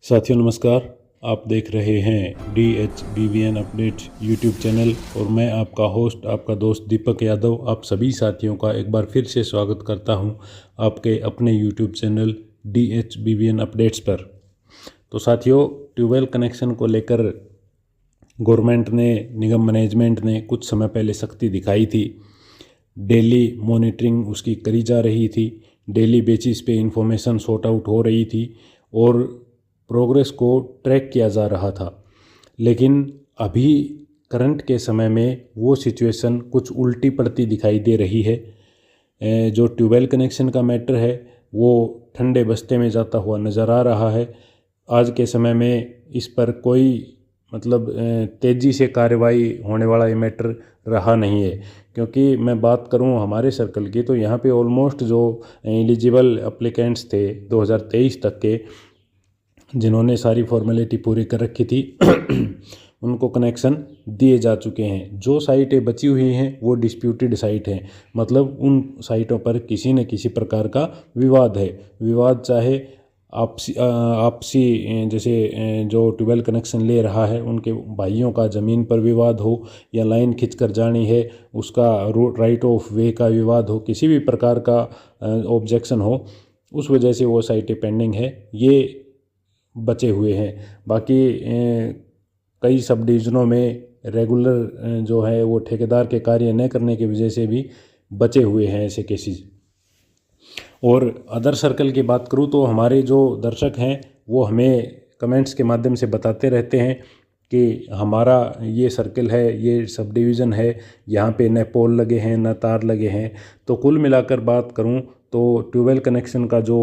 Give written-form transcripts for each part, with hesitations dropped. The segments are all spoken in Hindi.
साथियों नमस्कार। आप देख रहे हैं DHBVN अपडेट यूट्यूब चैनल और मैं आपका होस्ट आपका दोस्त दीपक यादव आप सभी साथियों का एक बार फिर से स्वागत करता हूं आपके अपने यूट्यूब चैनल DHBVN अपडेट्स पर। तो साथियों, ट्यूबवेल कनेक्शन को लेकर गवर्नमेंट ने, निगम मैनेजमेंट ने कुछ समय पहले सख्ती दिखाई थी। डेली मॉनिटरिंग उसकी करी जा रही थी, डेली बेसिस पे इंफॉर्मेशन सॉर्ट आउट हो रही थी और प्रोग्रेस को ट्रैक किया जा रहा था। लेकिन अभी करंट के समय में वो सिचुएशन कुछ उल्टी पड़ती दिखाई दे रही है। जो ट्यूबवेल कनेक्शन का मैटर है वो ठंडे बस्ते में जाता हुआ नज़र आ रहा है। आज के समय में इस पर कोई तेज़ी से कार्रवाई होने वाला ये मैटर रहा नहीं है। क्योंकि मैं बात करूं हमारे सर्कल की तो यहाँ पे ऑलमोस्ट जो एलिजिबल एप्लीकेंट्स थे 2023 तक के, जिन्होंने सारी फॉर्मेलिटी पूरी कर रखी थी उनको कनेक्शन दिए जा चुके हैं। जो साइटें बची हुई हैं वो डिस्प्यूटेड साइट हैं, मतलब उन साइटों पर किसी न किसी प्रकार का विवाद है। विवाद चाहे आपसी जैसे जो ट्यूबवेल कनेक्शन ले रहा है उनके भाइयों का ज़मीन पर विवाद हो या लाइन खींच कर जानी है उसका राइट ऑफ वे का विवाद हो, किसी भी प्रकार का ऑब्जेक्शन हो, उस वजह से वो साइटें पेंडिंग है, ये बचे हुए हैं। बाकी कई सब डिवीज़नों में रेगुलर जो है वो ठेकेदार के कार्य न करने की वजह से भी बचे हुए हैं ऐसे केसेस। और अदर सर्कल की बात करूँ तो हमारे जो दर्शक हैं वो हमें कमेंट्स के माध्यम से बताते रहते हैं कि हमारा ये सर्कल है, ये सब डिवीज़न है, यहाँ पे न पोल लगे हैं न तार लगे हैं। तो कुल मिलाकर बात करूँ तो ट्यूबवेल कनेक्शन का जो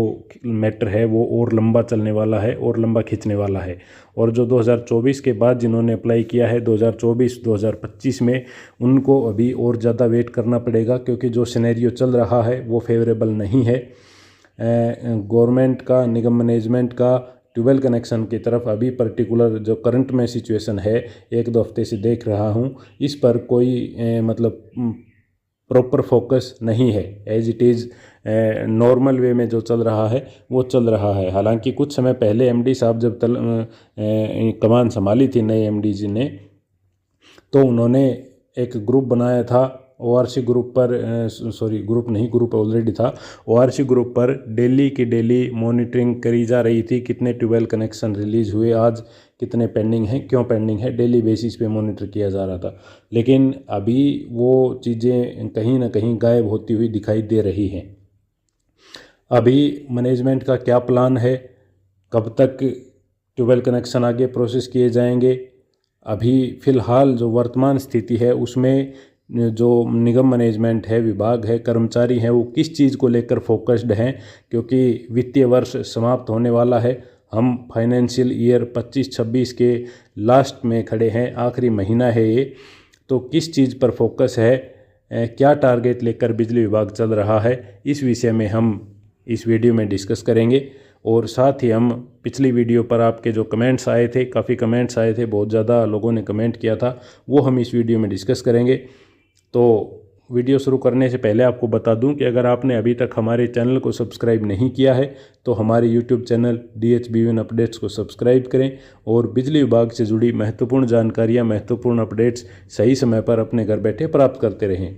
मैटर है वो और लंबा चलने वाला है और लंबा खींचने वाला है। और जो 2024 के बाद जिन्होंने अप्लाई किया है 2024-2025 में, उनको अभी और ज़्यादा वेट करना पड़ेगा क्योंकि जो सिनेरियो चल रहा है वो फेवरेबल नहीं है। गवर्नमेंट का, निगम मैनेजमेंट का ट्यूबवेल कनेक्शन की तरफ अभी पर्टिकुलर जो करंट में सिचुएशन है, एक दो हफ्ते से देख रहा हूँ, इस पर कोई प्रॉपर फोकस नहीं है। As it is normal way में जो चल रहा है वो चल रहा है। हालांकि कुछ समय पहले एमडी साहब जब कमान संभाली थी नए एमडी जी ने, तो उन्होंने एक ग्रुप बनाया था ओआरसी ग्रुप पर, ग्रुप ऑलरेडी था। ओआरसी ग्रुप पर डेली की डेली मॉनिटरिंग करी जा रही थी, कितने ट्यूबवेल कनेक्शन रिलीज़ हुए, आज कितने पेंडिंग हैं, क्यों पेंडिंग है, डेली बेसिस पे मॉनिटर किया जा रहा था। लेकिन अभी वो चीज़ें कहीं ना कहीं गायब होती हुई दिखाई दे रही हैं। अभी मैनेजमेंट का क्या प्लान है, कब तक ट्यूबवेल कनेक्शन आगे प्रोसेस किए जाएंगे, अभी फ़िलहाल जो वर्तमान स्थिति है उसमें जो निगम मैनेजमेंट है, विभाग है, कर्मचारी हैं, वो किस चीज़ को लेकर फोकस्ड हैं। क्योंकि वित्तीय वर्ष समाप्त होने वाला है, हम फाइनेंशियल ईयर 25-26 के लास्ट में खड़े हैं, आखिरी महीना है ये। तो किस चीज़ पर फोकस है, क्या टारगेट लेकर बिजली विभाग चल रहा है, इस विषय में हम इस वीडियो में डिस्कस करेंगे। और साथ ही हम पिछली वीडियो पर आपके जो कमेंट्स आए थे, काफ़ी कमेंट्स आए थे, बहुत ज़्यादा लोगों ने कमेंट किया था, वो हम इस वीडियो में डिस्कस करेंगे। तो वीडियो शुरू करने से पहले आपको बता दूं कि अगर आपने अभी तक हमारे चैनल को सब्सक्राइब नहीं किया है तो हमारे यूट्यूब चैनल DHBVN अपडेट्स को सब्सक्राइब करें और बिजली विभाग से जुड़ी महत्वपूर्ण जानकारियां, महत्वपूर्ण अपडेट्स सही समय पर अपने घर बैठे प्राप्त करते रहें।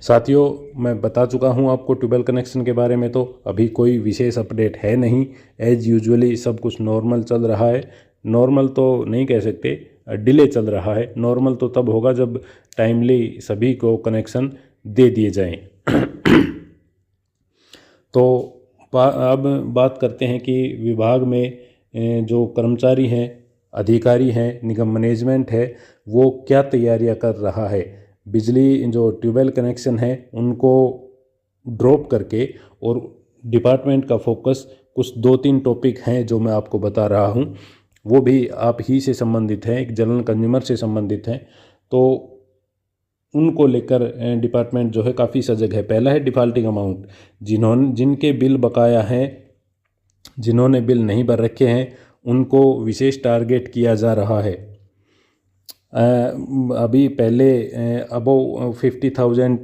साथियों, मैं बता चुका हूं आपको ट्यूबवेल कनेक्शन के बारे में, तो अभी कोई विशेष अपडेट है नहीं। एज यूजुअली सब कुछ नॉर्मल चल रहा है। नॉर्मल तो नहीं कह सकते, डिले चल रहा है। नॉर्मल तो तब होगा जब टाइमली सभी को कनेक्शन दे दिए जाएं। तो अब बात करते हैं कि विभाग में जो कर्मचारी हैं, अधिकारी हैं, निगम मैनेजमेंट है, वो क्या तैयारियां कर रहा है। बिजली जो ट्यूबवेल कनेक्शन है उनको ड्रॉप करके, और डिपार्टमेंट का फोकस कुछ 2-3 टॉपिक हैं जो मैं आपको बता रहा हूँ, वो भी आप ही से संबंधित हैं, एक जनरल कंज्यूमर से संबंधित हैं। तो उनको लेकर डिपार्टमेंट जो है काफ़ी सजग है। पहला है डिफ़ॉल्टिंग अमाउंट, जिनके बिल बकाया हैं, जिन्होंने बिल नहीं भर रखे हैं, उनको विशेष टारगेट किया जा रहा है। अभी पहले अबव 50,000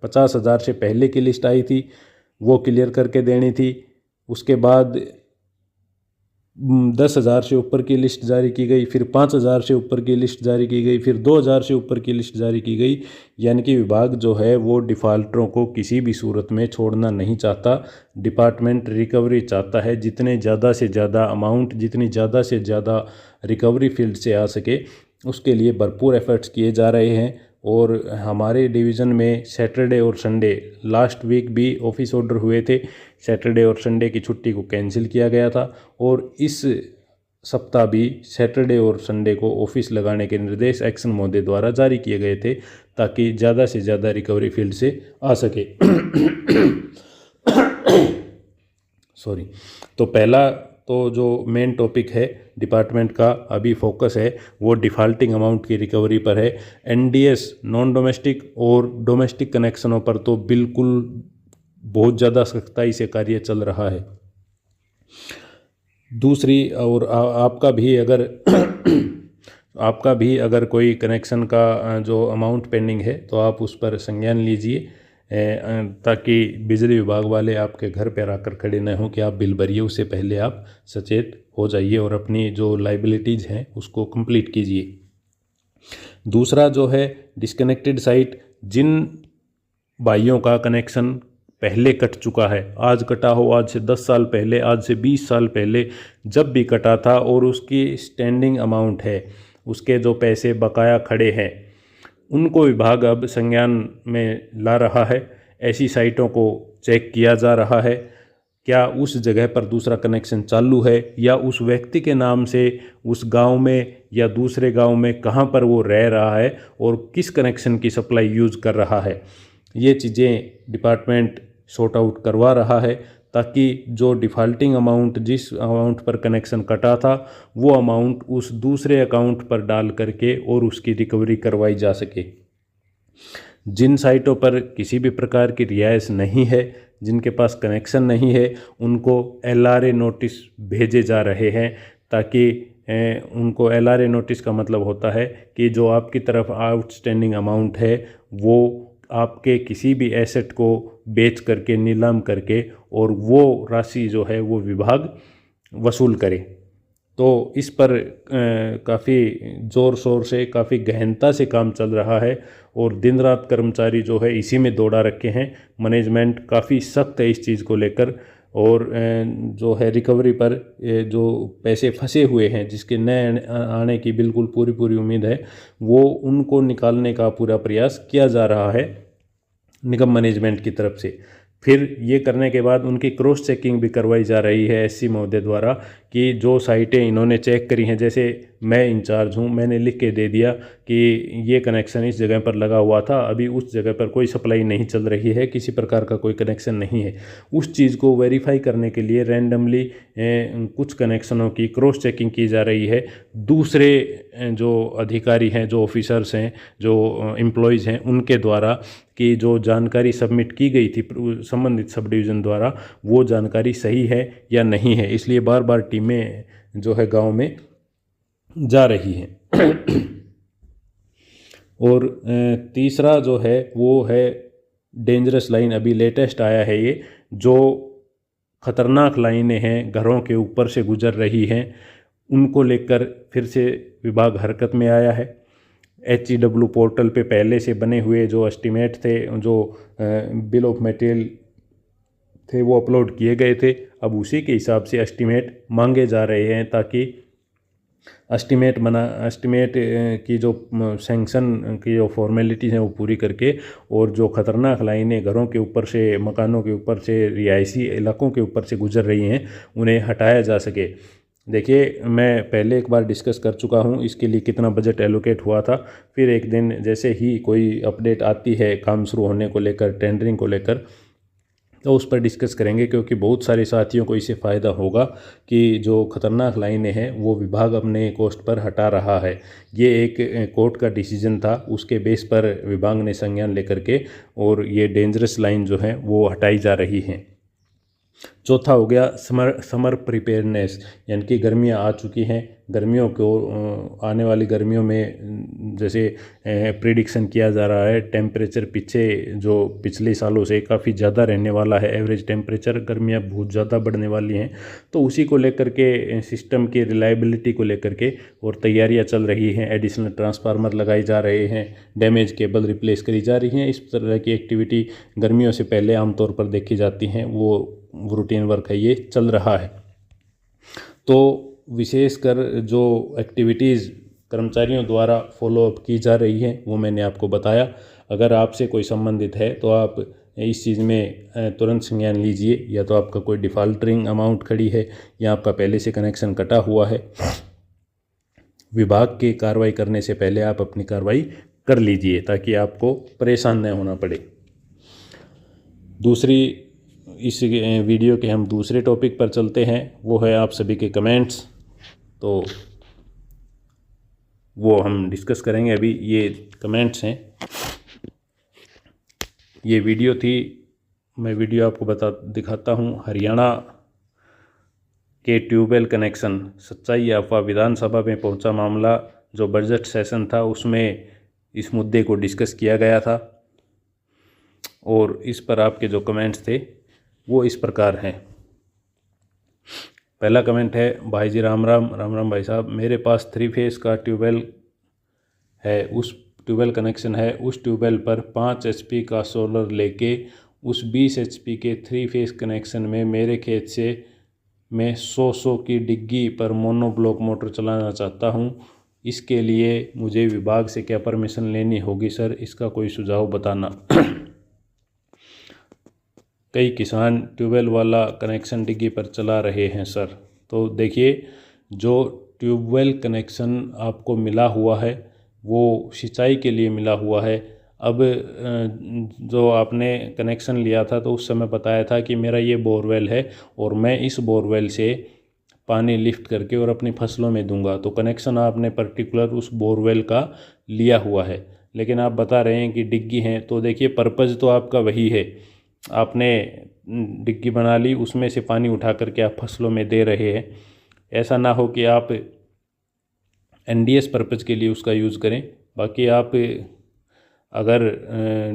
50,000 से पहले की लिस्ट आई थी, वो क्लियर करके देनी थी। उसके बाद 10,000 से ऊपर की लिस्ट जारी की गई, फिर 5,000 से ऊपर की लिस्ट जारी की गई, फिर 2,000 से ऊपर की लिस्ट जारी की गई। यानी कि विभाग जो है वो डिफ़ॉल्टरों को किसी भी सूरत में छोड़ना नहीं चाहता। डिपार्टमेंट रिकवरी चाहता है, जितने ज़्यादा से ज़्यादा अमाउंट, जितनी ज़्यादा से ज़्यादा रिकवरी फील्ड से आ सके, उसके लिए भरपूर एफर्ट्स किए जा रहे हैं। और हमारे डिवीज़न में सैटरडे और संडे लास्ट वीक भी ऑफिस ऑर्डर हुए थे। सैटरडे और संडे की छुट्टी को कैंसिल किया गया था और इस सप्ताह भी सैटरडे और संडे को ऑफिस लगाने के निर्देश एक्शन महोदय द्वारा जारी किए गए थे, ताकि ज़्यादा से ज़्यादा रिकवरी फील्ड से आ सके। सॉरी। तो पहला तो जो मेन टॉपिक है डिपार्टमेंट का अभी फोकस है वो डिफ़ॉल्टिंग अमाउंट की रिकवरी पर है। एनडीएस नॉन डोमेस्टिक और डोमेस्टिक कनेक्शनों पर तो बिल्कुल बहुत ज़्यादा सख्ताई से कार्य चल रहा है। दूसरी और आपका भी अगर कोई कनेक्शन का जो अमाउंट पेंडिंग है तो आप उस पर संज्ञान लीजिए, ताकि बिजली विभाग वाले आपके घर पर आकर खड़े न हों कि आप बिल भरिए, उससे पहले आप सचेत हो जाइए और अपनी जो लाइबिलिटीज़ हैं उसको कंप्लीट कीजिए। दूसरा जो है डिस्कनेक्टेड साइट, जिन भाइयों का कनेक्शन पहले कट चुका है, आज कटा हो, आज से 10 साल पहले, आज से 20 साल पहले, जब भी कटा था और उसकी स्टैंडिंग अमाउंट है, उसके जो पैसे बकाया खड़े हैं, उनको विभाग अब संज्ञान में ला रहा है। ऐसी साइटों को चेक किया जा रहा है, क्या उस जगह पर दूसरा कनेक्शन चालू है या उस व्यक्ति के नाम से उस गांव में या दूसरे गांव में कहां पर वो रह रहा है और किस कनेक्शन की सप्लाई यूज़ कर रहा है। ये चीज़ें डिपार्टमेंट सॉर्ट आउट करवा रहा है, ताकि जो डिफ़ॉल्टिंग अमाउंट, जिस अमाउंट पर कनेक्शन कटा था, वो अमाउंट उस दूसरे अकाउंट पर डाल करके और उसकी रिकवरी करवाई जा सके। जिन साइटों पर किसी भी प्रकार की रियायत नहीं है, जिनके पास कनेक्शन नहीं है, उनको LRA नोटिस भेजे जा रहे हैं, ताकि उनको LRA नोटिस का मतलब होता है कि जो आपकी तरफ आउटस्टैंडिंग अमाउंट है वो आपके किसी भी एसेट को बेच करके, नीलाम करके, और वो राशि जो है वो विभाग वसूल करे। तो इस पर काफ़ी ज़ोर शोर से, काफ़ी गहनता से काम चल रहा है और दिन रात कर्मचारी जो है इसी में दौड़ा रखे हैं। मैनेजमेंट काफ़ी सख्त है इस चीज़ को लेकर, और जो है रिकवरी पर जो पैसे फंसे हुए हैं, जिसके नए आने की बिल्कुल पूरी उम्मीद है, वो उनको निकालने का पूरा प्रयास किया जा रहा है निगम मैनेजमेंट की तरफ से। फिर ये करने के बाद उनकी क्रॉस चेकिंग भी करवाई जा रही है SC महोदय द्वारा, कि जो साइटें इन्होंने चेक करी हैं, जैसे मैं इंचार्ज हूँ, मैंने लिख के दे दिया कि ये कनेक्शन इस जगह पर लगा हुआ था, अभी उस जगह पर कोई सप्लाई नहीं चल रही है, किसी प्रकार का कोई कनेक्शन नहीं है। उस चीज़ को वेरीफाई करने के लिए रैंडमली कुछ कनेक्शनों की क्रॉस चेकिंग की जा रही है। दूसरे जो अधिकारी हैं, जो ऑफिसर्स हैं, जो एम्प्लॉयज़ हैं, उनके द्वारा कि जो जानकारी सबमिट की गई थी संबंधित सब डिवीज़न द्वारा, वो जानकारी सही है या नहीं है। इसलिए बार बार टीमें जो है गांव में जा रही हैं। और तीसरा जो है वो है डेंजरस लाइन, अभी लेटेस्ट आया है ये, जो ख़तरनाक लाइनें हैं, घरों के ऊपर से गुजर रही हैं, उनको लेकर फिर से विभाग हरकत में आया है। HEW पोर्टल पे पहले से बने हुए जो एस्टीमेट थे, जो बिल ऑफ मटेरियल थे, वो अपलोड किए गए थे। अब उसी के हिसाब से एस्टीमेट मांगे जा रहे हैं, ताकि एस्टीमेट की जो सैंक्शन की जो फॉर्मेलिटीज़ हैं वो पूरी करके, और जो ख़तरनाक लाइनें घरों के ऊपर से, मकानों के ऊपर से, रिहायशी इलाकों के ऊपर से गुजर रही हैं, उन्हें हटाया जा सके। देखिए, मैं पहले एक बार डिस्कस कर चुका हूँ इसके लिए कितना बजट एलोकेट हुआ था। फिर एक दिन जैसे ही कोई अपडेट आती है काम शुरू होने को लेकर, टेंडरिंग को लेकर, तो उस पर डिस्कस करेंगे, क्योंकि बहुत सारे साथियों को इससे फ़ायदा होगा कि जो ख़तरनाक लाइनें हैं वो विभाग अपने कॉस्ट पर हटा रहा है। ये एक कोर्ट का डिसीजन था, उसके बेस पर विभाग ने संज्ञान लेकर के और ये डेंजरस लाइन जो है वो हटाई जा रही हैं। चौथा हो गया समर प्रिपेयरनेस, यानी कि गर्मियाँ आ चुकी हैं। गर्मियों को आने वाली गर्मियों में जैसे प्रिडिक्शन किया जा रहा है, टेम्परेचर पिछले सालों से काफ़ी ज़्यादा रहने वाला है। एवरेज टेम्परेचर गर्मियाँ बहुत ज़्यादा बढ़ने वाली हैं, तो उसी को लेकर के सिस्टम की रिलायबिलिटी को लेकर के और तैयारियां चल रही हैं। एडिशनल ट्रांसफार्मर लगाए जा रहे हैं, डैमेज केबल रिप्लेस करी जा रही हैं। इस तरह की एक्टिविटी गर्मियों से पहले आमतौर पर देखी जाती हैं, वो रूटीन वर्क है, ये चल रहा है। तो विशेषकर जो एक्टिविटीज़ कर्मचारियों द्वारा फॉलोअप की जा रही हैं वो मैंने आपको बताया। अगर आपसे कोई संबंधित है तो आप इस चीज़ में तुरंत संज्ञान लीजिए। या तो आपका कोई डिफ़ॉल्टरिंग अमाउंट खड़ी है या आपका पहले से कनेक्शन कटा हुआ है, विभाग की कार्रवाई करने से पहले आप अपनी कार्रवाई कर लीजिए ताकि आपको परेशान न होना पड़े। इस वीडियो के हम दूसरे टॉपिक पर चलते हैं, वो है आप सभी के कमेंट्स। तो वो हम डिस्कस करेंगे। अभी ये कमेंट्स हैं, ये वीडियो थी, मैं वीडियो आपको दिखाता हूँ। हरियाणा के ट्यूबवेल कनेक्शन, सच्चाई या अफवाह। विधानसभा में पहुंचा मामला, जो बजट सेशन था उसमें इस मुद्दे को डिस्कस किया गया था और इस पर आपके जो कमेंट्स थे वो इस प्रकार हैं। पहला कमेंट है, भाई जी राम राम भाई साहब, मेरे पास 3 फेस का ट्यूबवेल है, उस ट्यूबवेल कनेक्शन है। उस ट्यूबवेल पर 5 HP का सोलर लेके उस 20 HP के 3 फेस कनेक्शन में मेरे खेत से मैं 100 की डिग्गी पर मोनोब्लॉक मोटर चलाना चाहता हूँ। इसके लिए मुझे विभाग से क्या परमिशन लेनी होगी सर, इसका कोई सुझाव बताना। कई किसान ट्यूबवेल वाला कनेक्शन डिग्गी पर चला रहे हैं सर। तो देखिए, जो ट्यूबवेल कनेक्शन आपको मिला हुआ है वो सिंचाई के लिए मिला हुआ है। अब जो आपने कनेक्शन लिया था तो उस समय बताया था कि मेरा ये बोरवेल है और मैं इस बोरवेल से पानी लिफ्ट करके और अपनी फसलों में दूंगा। तो कनेक्शन आपने पर्टिकुलर उस बोरवेल का लिया हुआ है, लेकिन आप बता रहे हैं कि डिग्गी हैं। तो देखिए, पर्पज़ तो आपका वही है, आपने डिग्गी बना ली, उसमें से पानी उठा करके आप फसलों में दे रहे हैं। ऐसा ना हो कि आप NDS पर्पज़ के लिए उसका यूज़ करें। बाकी आप अगर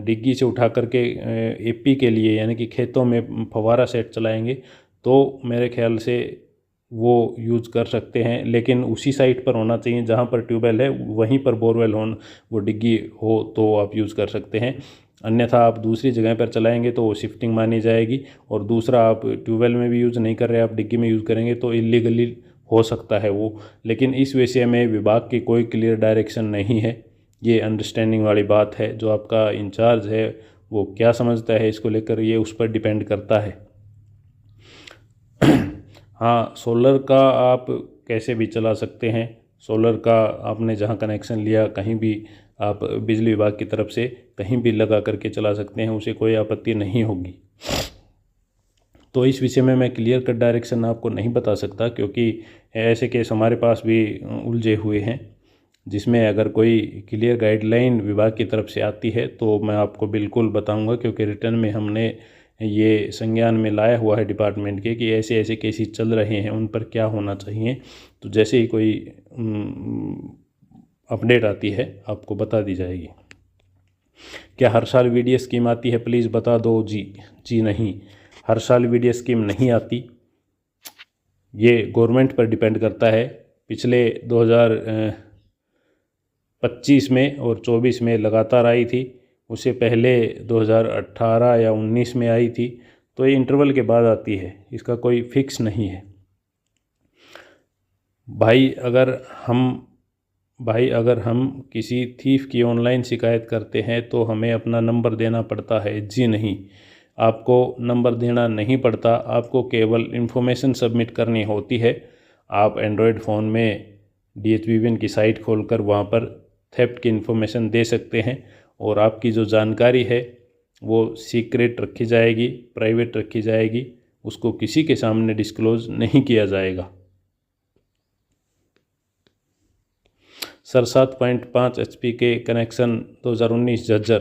डिग्गी से उठा करके AP के लिए यानी कि खेतों में फव्वारा सेट चलाएंगे तो मेरे ख्याल से वो यूज़ कर सकते हैं, लेकिन उसी साइट पर होना चाहिए जहाँ पर ट्यूबवेल है, वहीं पर बोरवेल हो, वो डिग्गी हो तो आप यूज़ कर सकते हैं। अन्यथा आप दूसरी जगह पर चलाएंगे तो वो शिफ्टिंग मानी जाएगी। और दूसरा, आप ट्यूबवेल में भी यूज़ नहीं कर रहे, आप डिग्गी में यूज़ करेंगे तो इलीगली हो सकता है वो। लेकिन इस विषय में विभाग की कोई क्लियर डायरेक्शन नहीं है, ये अंडरस्टैंडिंग वाली बात है। जो आपका इंचार्ज है वो क्या समझता है इसको लेकर, ये उस पर डिपेंड करता है। हाँ, सोलर का आप कैसे भी चला सकते हैं। सोलर का आपने जहाँ कनेक्शन लिया कहीं भी आप बिजली विभाग की तरफ से कहीं भी लगा करके चला सकते हैं, उसे कोई आपत्ति नहीं होगी। तो इस विषय में मैं क्लियर कट डायरेक्शन आपको नहीं बता सकता, क्योंकि ऐसे केस हमारे पास भी उलझे हुए हैं, जिसमें अगर कोई क्लियर गाइडलाइन विभाग की तरफ से आती है तो मैं आपको बिल्कुल बताऊंगा, क्योंकि रिटर्न में हमने ये संज्ञान में लाया हुआ है डिपार्टमेंट के कि ऐसे ऐसे केसेस चल रहे हैं, उन पर क्या होना चाहिए। तो जैसे ही कोई अपडेट आती है आपको बता दी जाएगी। क्या हर साल VDS स्कीम आती है, प्लीज़ बता दो। जी नहीं, हर साल VDS स्कीम नहीं आती, ये गवर्नमेंट पर डिपेंड करता है। पिछले 2025 में और 24 में लगातार आई थी, उससे पहले 2018 या 19 में आई थी। तो ये इंटरवल के बाद आती है, इसका कोई फिक्स नहीं है। भाई अगर हम किसी थीफ की ऑनलाइन शिकायत करते हैं तो हमें अपना नंबर देना पड़ता है। जी नहीं, आपको नंबर देना नहीं पड़ता, आपको केवल इन्फॉर्मेशन सबमिट करनी होती है। आप एंड्रॉयड फ़ोन में DHBVN की साइट खोलकर वहाँ पर थेफ्ट की इन्फॉर्मेशन दे सकते हैं और आपकी जो जानकारी है वो सीक्रेट रखी जाएगी, प्राइवेट रखी जाएगी, उसको किसी के सामने डिस्क्लोज़ नहीं किया जाएगा। सर 7.5 HP के कनेक्शन 2019 झज्जर।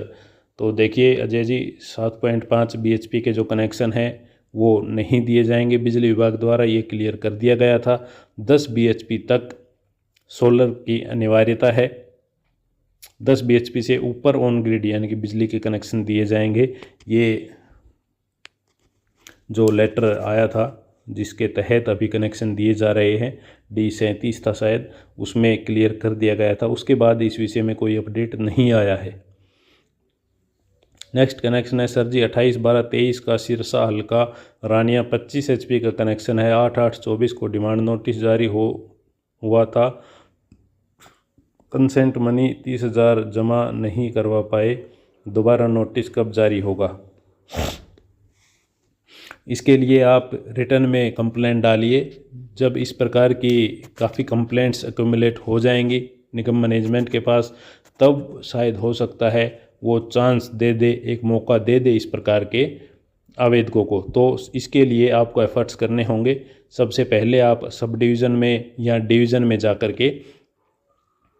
तो देखिए अजय जी, 7.5 BHP के जो कनेक्शन हैं वो नहीं दिए जाएंगे बिजली विभाग द्वारा, ये क्लियर कर दिया गया था। 10 bhp तक सोलर की अनिवार्यता है। 10 bhp से ऊपर ऑन ग्रिड यानी कि बिजली के कनेक्शन दिए जाएंगे। ये जो लेटर आया था जिसके तहत अभी कनेक्शन दिए जा रहे हैं, D37 था शायद, उसमें क्लियर कर दिया गया था। उसके बाद इस विषय में कोई अपडेट नहीं आया है। नेक्स्ट कनेक्शन है सर जी 28/12/23 का सिरसा हल्का रानिया 25 HP का कनेक्शन है। 8/8/24 को डिमांड नोटिस जारी हुआ था। कंसेंट मनी 30,000 जमा नहीं करवा पाए, दोबारा नोटिस कब जारी होगा? इसके लिए आप रिटर्न में कंप्लेंट डालिए। जब इस प्रकार की काफ़ी कंप्लेंट्स एक्यूमुलेट हो जाएंगी निगम मैनेजमेंट के पास, तब शायद हो सकता है वो चांस दे दे, एक मौका दे दे इस प्रकार के आवेदकों को। तो इसके लिए आपको एफर्ट्स करने होंगे। सबसे पहले आप सब डिवीज़न में या डिवीज़न में जा कर के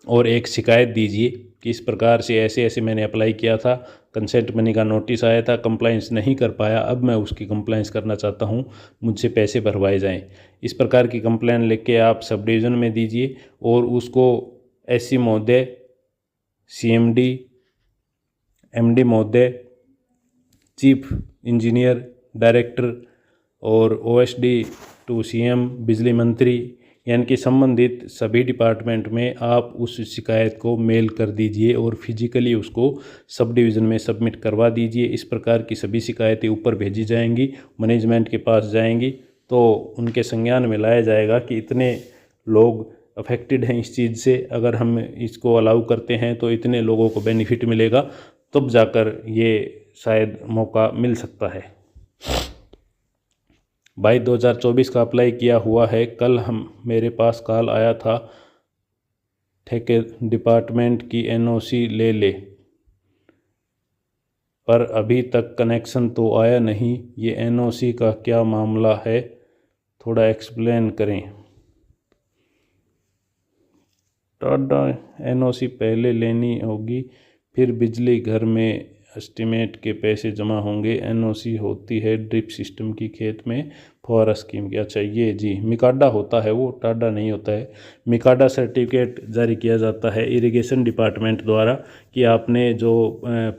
और एक शिकायत दीजिए कि इस प्रकार से ऐसे ऐसे मैंने अप्लाई किया था, कंसेंट मनी का नोटिस आया था, कंप्लाइंस नहीं कर पाया, अब मैं उसकी कंप्लाइंस करना चाहता हूँ, मुझसे पैसे भरवाए जाएं। इस प्रकार की कंप्लेंट लिख के आप सब डिवीज़न में दीजिए और उसको SC महोदय, CMD, MD महोदय, चीफ इंजीनियर, डायरेक्टर और OSD टू CM, बिजली मंत्री, यानी कि संबंधित सभी डिपार्टमेंट में आप उस शिकायत को मेल कर दीजिए और फिजिकली उसको सब डिवीज़न में सबमिट करवा दीजिए। इस प्रकार की सभी शिकायतें ऊपर भेजी जाएंगी, मैनेजमेंट के पास जाएंगी, तो उनके संज्ञान में लाया जाएगा कि इतने लोग अफेक्टेड हैं इस चीज़ से, अगर हम इसको अलाउ करते हैं तो इतने लोगों को बेनिफिट मिलेगा, तब जाकर ये शायद मौका मिल सकता है। भाई 2024 का अप्लाई किया हुआ है। कल मेरे पास कॉल आया था ठेके डिपार्टमेंट की NOC ले, पर अभी तक कनेक्शन तो आया नहीं। ये NOC का क्या मामला है, थोड़ा एक्सप्लेन करें। टाटा NOC पहले लेनी होगी, फिर बिजली घर में एस्टीमेट के पैसे जमा होंगे। NOC होती है ड्रिप सिस्टम की, खेत में फुहारा स्कीम की। अच्छा, ये जी मिकाडा होता है, वो टाडा नहीं होता है। मिकाडा सर्टिफिकेट जारी किया जाता है इरिगेशन डिपार्टमेंट द्वारा कि आपने जो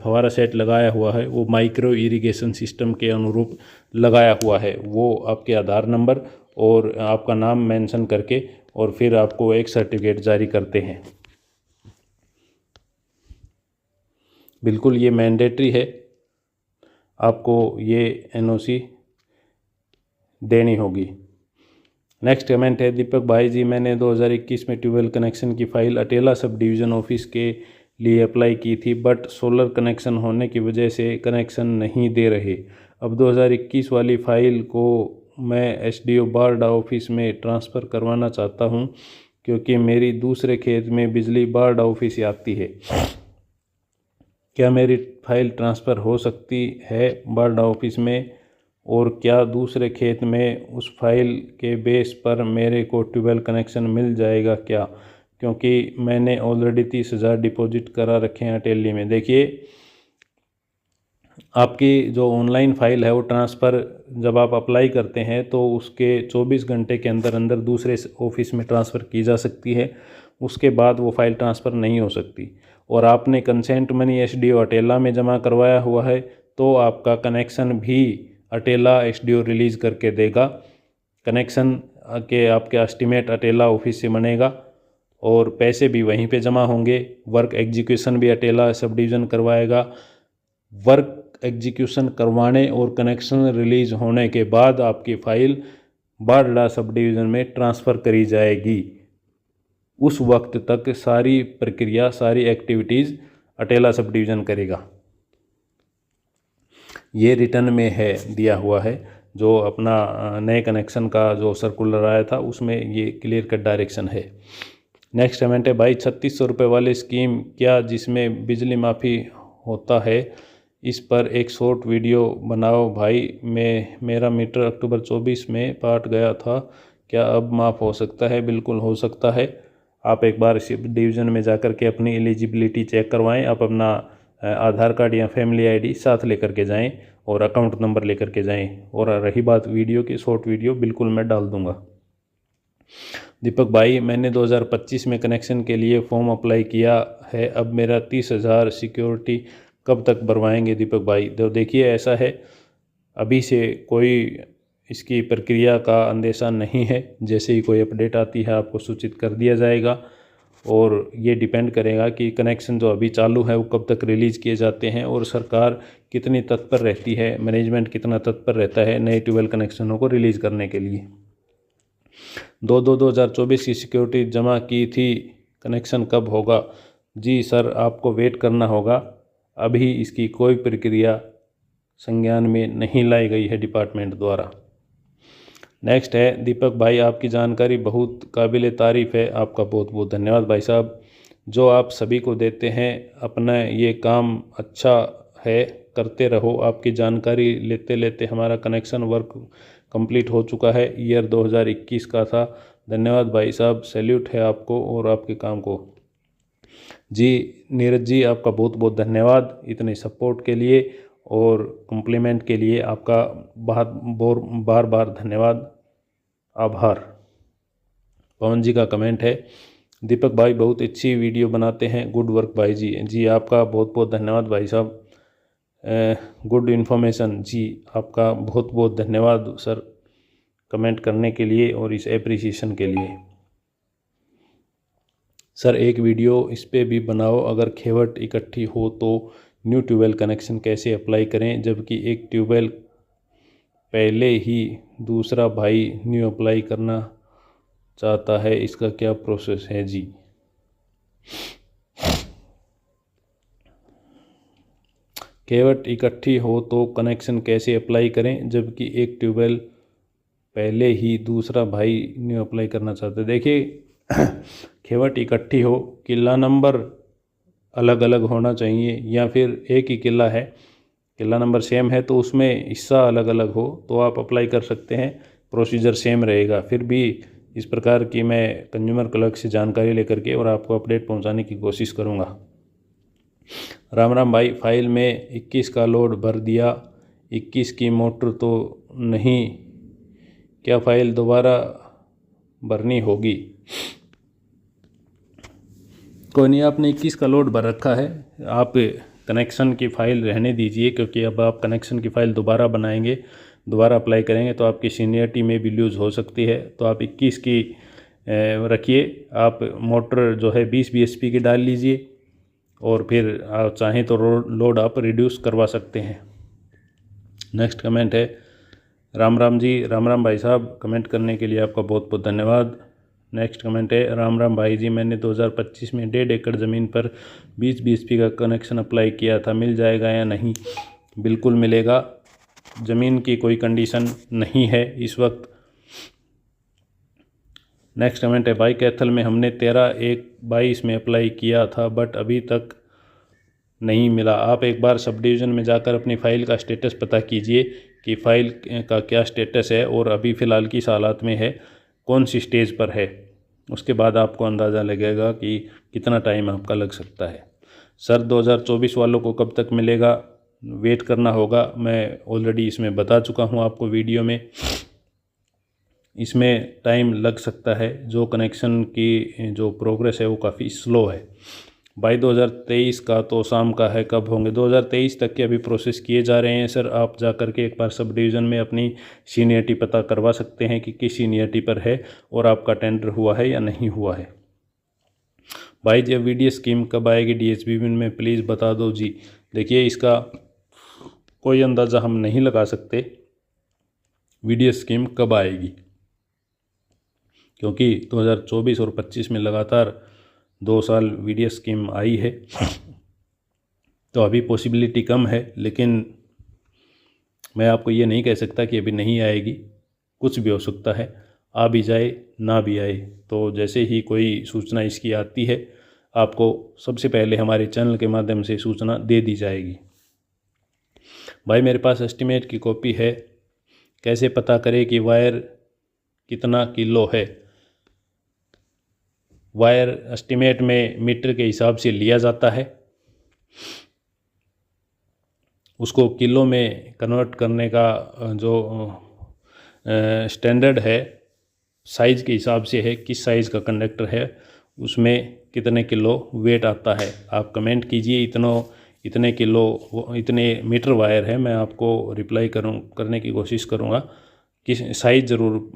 फुहारा सेट लगाया हुआ है वो माइक्रो इरिगेशन सिस्टम के अनुरूप लगाया हुआ है। वो आपके आधार नंबर और आपका नाम मेंशन करके और फिर आपको एक सर्टिफिकेट जारी करते हैं। बिल्कुल ये मैंडेटरी है, आपको ये NOC देनी होगी। नेक्स्ट कमेंट है दीपक भाई जी, मैंने 2021 में ट्यूबवेल कनेक्शन की फ़ाइल अटेला सब डिवीज़न ऑफिस के लिए अप्लाई की थी, बट सोलर कनेक्शन होने की वजह से कनेक्शन नहीं दे रहे। अब 2021 वाली फ़ाइल को मैं SDO बारडा ऑफिस में ट्रांसफ़र करवाना चाहता हूं, क्योंकि मेरी दूसरे खेत में बिजली बारडा ऑफिस आती है। क्या मेरी फ़ाइल ट्रांसफ़र हो सकती है बारडा ऑफिस में, और क्या दूसरे खेत में उस फाइल के बेस पर मेरे को ट्यूबवेल कनेक्शन मिल जाएगा क्या? क्योंकि मैंने ऑलरेडी 30,000 डिपॉजिट करा रखे हैं अटेली में। देखिए, आपकी जो ऑनलाइन फ़ाइल है वो ट्रांसफ़र जब आप अप्लाई करते हैं तो उसके 24 घंटे के अंदर अंदर दूसरे ऑफिस में ट्रांसफ़र की जा सकती है। उसके बाद वो फ़ाइल ट्रांसफ़र नहीं हो सकती। और आपने कंसेंट मनी SDO अटेला में जमा करवाया हुआ है तो आपका कनेक्शन भी अटेला SDO रिलीज़ करके देगा। कनेक्शन के आपके एस्टीमेट अटेला ऑफिस से बनेगा और पैसे भी वहीं पे जमा होंगे। वर्क एग्जीक्यूशन भी अटेला सब डिवीज़न करवाएगा। वर्क एग्जीक्यूशन करवाने और कनेक्शन रिलीज़ होने के बाद आपकी फ़ाइल बारडा सब डिवीज़न में ट्रांसफ़र करी जाएगी। उस वक्त तक सारी प्रक्रिया, सारी एक्टिविटीज़ अटेला सब डिवीज़न करेगा। ये रिटर्न में है, दिया हुआ है। जो अपना नए कनेक्शन का जो सर्कुलर आया था उसमें ये क्लियर कट डायरेक्शन है। नेक्स्ट कमेंट है भाई 3600 रुपये वाली स्कीम क्या, जिसमें बिजली माफ़ी होता है, इस पर एक शॉर्ट वीडियो बनाओ भाई। मेरा मीटर अक्टूबर 24 में पाट गया था, क्या अब माफ़ हो सकता है? बिल्कुल हो सकता है। आप एक बार इस डिवीज़न में जाकर के अपनी एलिजिबिलिटी चेक करवाएं। आप अपना आधार कार्ड या फैमिली आईडी साथ लेकर के जाएं और अकाउंट नंबर लेकर के जाएं। और रही बात वीडियो की, शॉर्ट वीडियो बिल्कुल मैं डाल दूंगा। दीपक भाई, मैंने 2025 में कनेक्शन के लिए फॉर्म अप्लाई किया है, अब मेरा 30,000 सिक्योरिटी कब तक भरवाएंगे दीपक भाई? तो देखिए, ऐसा है, अभी से कोई इसकी प्रक्रिया का अंदेशा नहीं है। जैसे ही कोई अपडेट आती है आपको सूचित कर दिया जाएगा। और ये डिपेंड करेगा कि कनेक्शन जो अभी चालू है वो कब तक रिलीज़ किए जाते हैं और सरकार कितनी तत्पर रहती है, मैनेजमेंट कितना तत्पर रहता है नए ट्यूबवेल कनेक्शनों को रिलीज़ करने के लिए। 2024 की सिक्योरिटी जमा की थी, कनेक्शन कब होगा? जी सर, आपको वेट करना होगा, अभी इसकी कोई प्रक्रिया संज्ञान में नहीं लाई गई है डिपार्टमेंट द्वारा। नेक्स्ट है, दीपक भाई आपकी जानकारी बहुत काबिल तारीफ़ है, आपका बहुत बहुत धन्यवाद भाई साहब, जो आप सभी को देते हैं। अपना ये काम अच्छा है, करते रहो। आपकी जानकारी लेते लेते हमारा कनेक्शन वर्क कंप्लीट हो चुका है, ईयर 2021 का था। धन्यवाद भाई साहब, सैल्यूट है आपको और आपके काम को। जी नीरज जी, आपका बहुत बहुत धन्यवाद इतने सपोर्ट के लिए और कम्प्लीमेंट के लिए। आपका बार बार धन्यवाद, आभार। पवन जी का कमेंट है, दीपक भाई बहुत अच्छी वीडियो बनाते हैं, गुड वर्क भाई जी। जी आपका बहुत बहुत धन्यवाद भाई साहब, गुड इन्फॉर्मेशन। जी आपका बहुत बहुत धन्यवाद सर, कमेंट करने के लिए और इस एप्रिसिएशन के लिए। सर एक वीडियो इस पे भी बनाओ, अगर खेवट इकट्ठी हो तो न्यू ट्यूबवेल कनेक्शन कैसे अप्लाई करें, जबकि एक ट्यूबवेल पहले ही दूसरा भाई न्यू अप्लाई करना चाहता है, इसका क्या प्रोसेस है? जी खेवट इकट्ठी हो तो कनेक्शन कैसे अप्लाई करें, जबकि एक ट्यूबवेल पहले ही दूसरा भाई न्यू अप्लाई करना चाहता है? देखिए खेवट इकट्ठी हो, किला नंबर अलग अलग होना चाहिए, या फिर एक ही किला है, किला नंबर सेम है तो उसमें हिस्सा अलग अलग हो तो आप अप्लाई कर सकते हैं, प्रोसीजर सेम रहेगा। फिर भी इस प्रकार की मैं कंज्यूमर क्लर्क से जानकारी लेकर के और आपको अपडेट पहुंचाने की कोशिश करूंगा। राम राम भाई, फाइल में 21 का लोड भर दिया, 21 की मोटर तो नहीं, क्या फाइल दोबारा भरनी होगी? कोई नहीं, आपने 21 का लोड भर रखा है, आप कनेक्शन की फ़ाइल रहने दीजिए, क्योंकि अब आप कनेक्शन की फ़ाइल दोबारा बनाएंगे, दोबारा अप्लाई करेंगे तो आपकी सीनियरिटी में भी लूज़ हो सकती है। तो आप 21 की रखिए। आप मोटर जो है 20 bhp की डाल लीजिए और फिर आप चाहें तो लोड आप रिड्यूस करवा सकते हैं। नेक्स्ट कमेंट है, राम राम जी, राम राम भाई साहब, कमेंट करने के लिए आपका बहुत बहुत धन्यवाद। नेक्स्ट कमेंट है, राम राम भाई जी, मैंने 2025 में 1.5 एकड़ ज़मीन पर 20 bhp का कनेक्शन अप्लाई किया था, मिल जाएगा या नहीं? बिल्कुल मिलेगा, ज़मीन की कोई कंडीशन नहीं है इस वक्त। नेक्स्ट कमेंट है, भाई कैथल में हमने 13/1/22 में अप्लाई किया था बट अभी तक नहीं मिला। आप एक बार सब डिवीज़न में जाकर अपनी फ़ाइल का स्टेटस पता कीजिए कि फ़ाइल का क्या स्टेटस है और अभी फ़िलहाल किस हालात में है, कौन सी स्टेज पर है, उसके बाद आपको अंदाज़ा लगेगा कि कितना टाइम आपका लग सकता है। सर 2024 वालों को कब तक मिलेगा? वेट करना होगा, मैं ऑलरेडी इसमें बता चुका हूँ आपको वीडियो में, इसमें टाइम लग सकता है। जो कनेक्शन की जो प्रोग्रेस है वो काफ़ी स्लो है। भाई 2023 का तो शाम का है, कब होंगे? 2023 तक के अभी प्रोसेस किए जा रहे हैं सर। आप जा कर के एक बार सब डिवीज़न में अपनी सीनियरिटी पता करवा सकते हैं कि किस सीनियरिटी पर है और आपका टेंडर हुआ है या नहीं हुआ है। भाई जब वीडियो स्कीम कब आएगी DHBB में, प्लीज़ बता दो जी। देखिए इसका कोई अंदाज़ा हम नहीं लगा सकते वीडियो स्कीम कब आएगी, क्योंकि 2024 और 25 में लगातार 2 साल वीडियो स्कीम आई है, तो अभी पॉसिबिलिटी कम है। लेकिन मैं आपको ये नहीं कह सकता कि अभी नहीं आएगी, कुछ भी हो सकता है, आ भी जाए ना भी आए। तो जैसे ही कोई सूचना इसकी आती है आपको सबसे पहले हमारे चैनल के माध्यम से सूचना दे दी जाएगी। भाई मेरे पास एस्टीमेट की कॉपी है, कैसे पता करें कि वायर कितना किलो है? वायर एस्टीमेट में मीटर के हिसाब से लिया जाता है। उसको किलो में कन्वर्ट करने का जो स्टैंडर्ड है साइज़ के हिसाब से है, किस साइज़ का कंडक्टर है उसमें कितने किलो वेट आता है। आप कमेंट कीजिए इतने किलो इतने मीटर वायर है, मैं आपको रिप्लाई करने की कोशिश करूँगा। किस साइज़ ज़रूर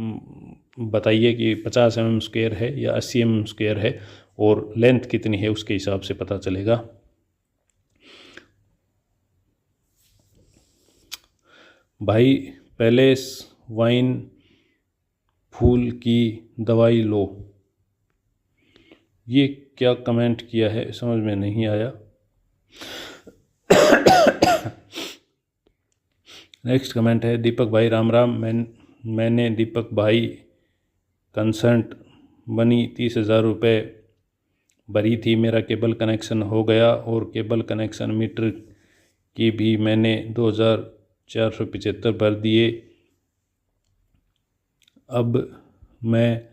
बताइए कि 50 mm स्क्वायर है या 80 mm स्क्वायर है और लेंथ कितनी है, उसके हिसाब से पता चलेगा। भाई पहले वाइन फूल की दवाई लो, ये क्या कमेंट किया है समझ में नहीं आया। नेक्स्ट कमेंट है दीपक भाई राम राम, मैंने दीपक भाई कंसल्ट बनी 30,000 रुपये भरी थी, मेरा केबल कनेक्शन हो गया और केबल कनेक्शन मीटर की भी मैंने 2,475 भर दिए। अब मैं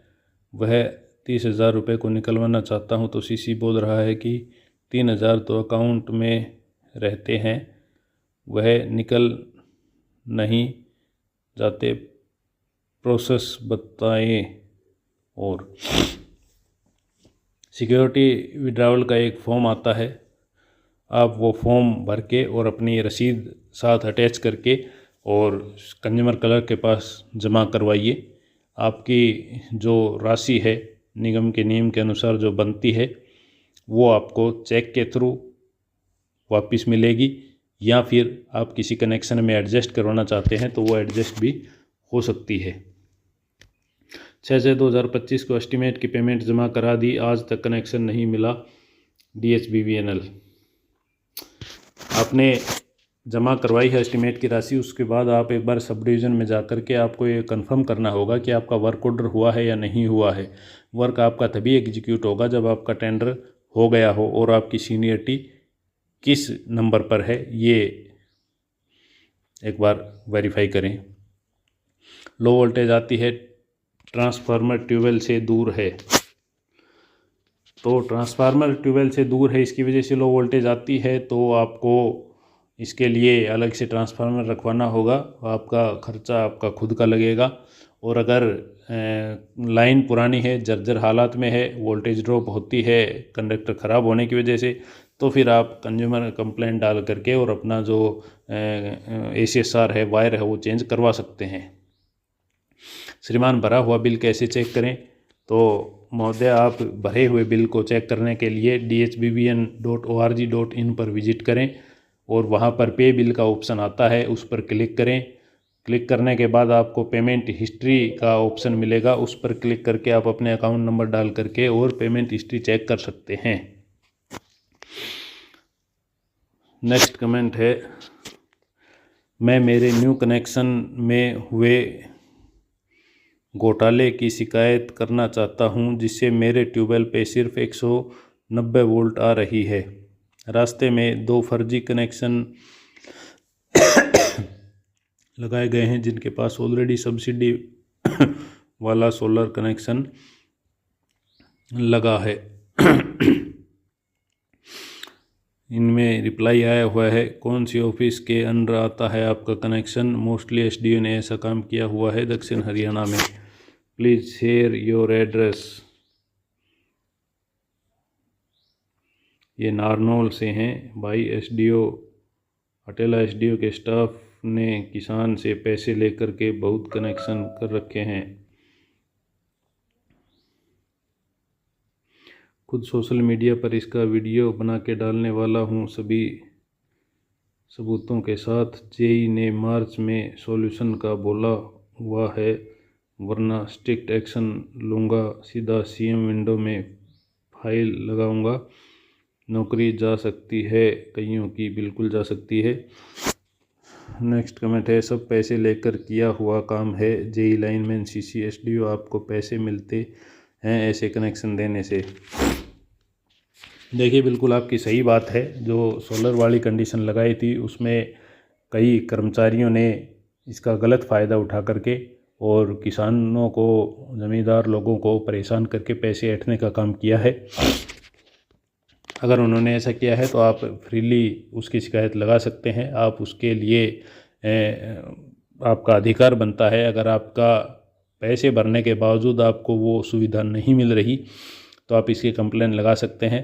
वह 30,000 रुपये को निकलवाना चाहता हूँ तो सीसी बोल रहा है कि 3,000 तो अकाउंट में रहते हैं, वह निकल नहीं जाते, प्रोसेस बताएं। और सिक्योरिटी विड्रॉवल का एक फॉर्म आता है, आप वो फॉर्म भर के और अपनी रसीद साथ अटैच करके और कंज्यूमर क्लर्क के पास जमा करवाइए। आपकी जो राशि है निगम के नियम के अनुसार जो बनती है वो आपको चेक के थ्रू वापस मिलेगी, या फिर आप किसी कनेक्शन में एडजस्ट करवाना चाहते हैं तो वो एडजस्ट भी हो सकती है। 6/6/2025 को एस्टीमेट की पेमेंट जमा करा दी, आज तक कनेक्शन नहीं मिला। DHBVNL। आपने जमा करवाई है एस्टीमेट की राशि, उसके बाद आप एक बार सब डिवीज़न में जा कर के आपको ये कंफर्म करना होगा कि आपका वर्क ऑर्डर हुआ है या नहीं हुआ है। वर्क आपका तभी एग्जीक्यूट होगा जब आपका टेंडर हो गया हो और आपकी सीनियरिटी किस नंबर पर है ये एक बार वेरीफाई करें। लो वोल्टेज आती है, ट्रांसफार्मर ट्यूबवेल से दूर है, तो ट्रांसफार्मर ट्यूबवेल से दूर है इसकी वजह से लो वोल्टेज आती है, तो आपको इसके लिए अलग से ट्रांसफार्मर रखवाना होगा, आपका खर्चा आपका खुद का लगेगा। और अगर लाइन पुरानी है, जर्जर हालात में है, वोल्टेज ड्रॉप होती है कंडक्टर ख़राब होने की वजह से, तो फिर आप कंज्यूमर कंप्लेंट डाल करके और अपना जो ACSR है वायर है वो चेंज करवा सकते हैं। श्रीमान भरा हुआ बिल कैसे चेक करें? तो महोदय आप भरे हुए बिल को चेक करने के लिए dhbvn.org.in पर विजिट करें और वहाँ पर पे बिल का ऑप्शन आता है, उस पर क्लिक करें। क्लिक करने के बाद आपको पेमेंट हिस्ट्री का ऑप्शन मिलेगा, उस पर क्लिक करके आप अपने अकाउंट नंबर डाल करके और पेमेंट हिस्ट्री चेक कर सकते हैं। नेक्स्ट कमेंट है, मैं मेरे न्यू कनेक्शन में हुए घोटाले की शिकायत करना चाहता हूं, जिससे मेरे ट्यूबवेल पे सिर्फ 190 वोल्ट आ रही है। रास्ते में 2 फर्जी कनेक्शन लगाए गए हैं जिनके पास ऑलरेडी सब्सिडी वाला सोलर कनेक्शन लगा है। इनमें रिप्लाई आया हुआ है, कौन सी ऑफिस के अंडर आता है आपका कनेक्शन? मोस्टली SDO ने ऐसा काम किया हुआ है दक्षिण हरियाणा में। Please share your address. ये नारनौल से हैं भाई। SDO अटेला SDO के स्टाफ ने किसान से पैसे लेकर के बहुत कनेक्शन कर रखे हैं। खुद सोशल मीडिया पर इसका वीडियो बना के डालने वाला हूँ सभी सबूतों के साथ। जेई ने मार्च में सॉल्यूशन का बोला हुआ है, वरना स्ट्रिक्ट एक्शन लूँगा, सीधा CM विंडो में फाइल लगाऊंगा। नौकरी जा सकती है कईयों की, बिल्कुल जा सकती है। नेक्स्ट कमेंट है, सब पैसे लेकर किया हुआ काम है। जेई लाइनमैन CC SDO आपको पैसे मिलते हैं ऐसे कनेक्शन देने से। देखिए बिल्कुल आपकी सही बात है, जो सोलर वाली कंडीशन लगाई थी उसमें कई कर्मचारियों ने इसका गलत फ़ायदा उठा करके और किसानों को, ज़मींदार लोगों को परेशान करके पैसे ऐंठने का काम किया है। अगर उन्होंने ऐसा किया है तो आप फ्रीली उसकी शिकायत लगा सकते हैं। आप उसके लिए आपका अधिकार बनता है। अगर आपका पैसे भरने के बावजूद आपको वो सुविधा नहीं मिल रही तो आप इसकी कंप्लेन लगा सकते हैं।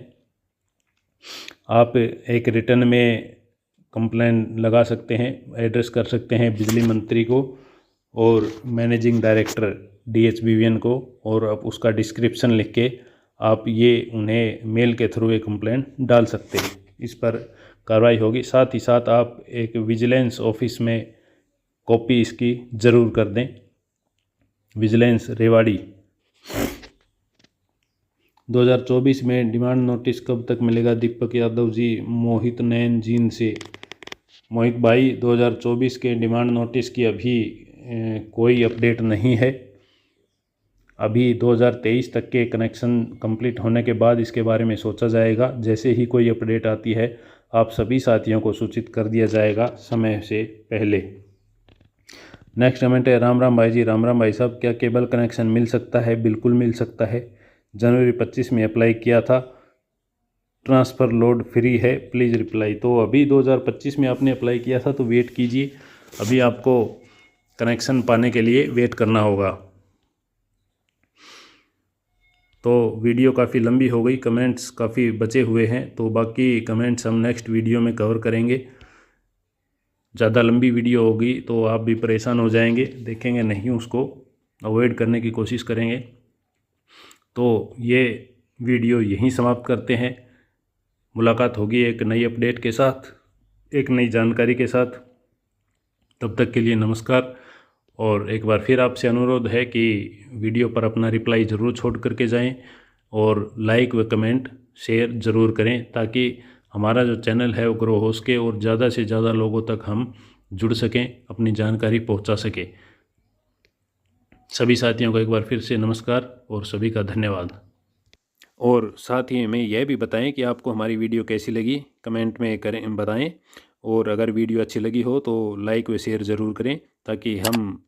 आप एक रिटर्न में कंप्लेन लगा सकते हैं, एड्रेस कर सकते हैं बिजली मंत्री को और मैनेजिंग डायरेक्टर DHBVN को, और आप उसका डिस्क्रिप्शन लिख के आप ये उन्हें मेल के थ्रू एक कंप्लेंट डाल सकते हैं। इस पर कार्रवाई होगी। साथ ही साथ आप एक विजिलेंस ऑफिस में कॉपी इसकी ज़रूर कर दें। विजिलेंस रेवाड़ी 2024 में डिमांड नोटिस कब तक मिलेगा? दीपक यादव जी, मोहित नयन जींद से। मोहित भाई, 2024 के डिमांड नोटिस की अभी कोई अपडेट नहीं है। अभी 2023 तक के कनेक्शन कंप्लीट होने के बाद इसके बारे में सोचा जाएगा। जैसे ही कोई अपडेट आती है आप सभी साथियों को सूचित कर दिया जाएगा समय से पहले। नेक्स्ट कमेंट है राम राम भाई जी। राम राम भाई साहब, क्या केबल कनेक्शन मिल सकता है? बिल्कुल मिल सकता है। जनवरी 25 में अप्लाई किया था, ट्रांसफ़र लोड फ्री है, प्लीज़ रिप्लाई। तो अभी 2025 में आपने अप्लाई किया था तो वेट कीजिए, अभी आपको कनेक्शन पाने के लिए वेट करना होगा। तो वीडियो काफ़ी लंबी हो गई, कमेंट्स काफ़ी बचे हुए हैं, तो बाकी कमेंट्स हम नेक्स्ट वीडियो में कवर करेंगे। ज़्यादा लंबी वीडियो होगी तो आप भी परेशान हो जाएंगे, देखेंगे नहीं, उसको अवॉइड करने की कोशिश करेंगे। तो ये वीडियो यहीं समाप्त करते हैं। मुलाकात होगी एक नई अपडेट के साथ, एक नई जानकारी के साथ। तब तक के लिए नमस्कार। और एक बार फिर आपसे अनुरोध है कि वीडियो पर अपना रिप्लाई ज़रूर छोड़ करके जाएं और लाइक व कमेंट शेयर ज़रूर करें, ताकि हमारा जो चैनल है वो ग्रो हो सके और ज़्यादा से ज़्यादा लोगों तक हम जुड़ सकें, अपनी जानकारी पहुंचा सकें। सभी साथियों को एक बार फिर से नमस्कार और सभी का धन्यवाद। और साथ ही में यह भी बताएं कि आपको हमारी वीडियो कैसी लगी, कमेंट में करें, बताएं। और अगर वीडियो अच्छी लगी हो तो लाइक व शेयर ज़रूर करें, ताकि हम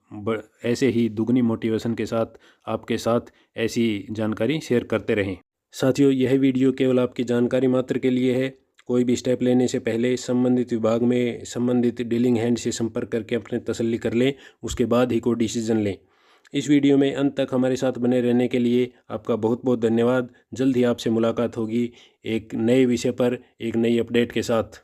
ऐसे ही दुगनी मोटिवेशन के साथ आपके साथ ऐसी जानकारी शेयर करते रहें। साथियों, यह वीडियो केवल आपकी जानकारी मात्र के लिए है। कोई भी स्टेप लेने से पहले संबंधित विभाग में संबंधित डीलिंग हैंड से संपर्क करके अपने तसल्ली कर लें, उसके बाद ही कोई डिसीजन लें। इस वीडियो में अंत तक हमारे साथ बने रहने के लिए आपका बहुत बहुत धन्यवाद। जल्द ही आपसे मुलाकात होगी एक नए विषय पर, एक नई अपडेट के साथ।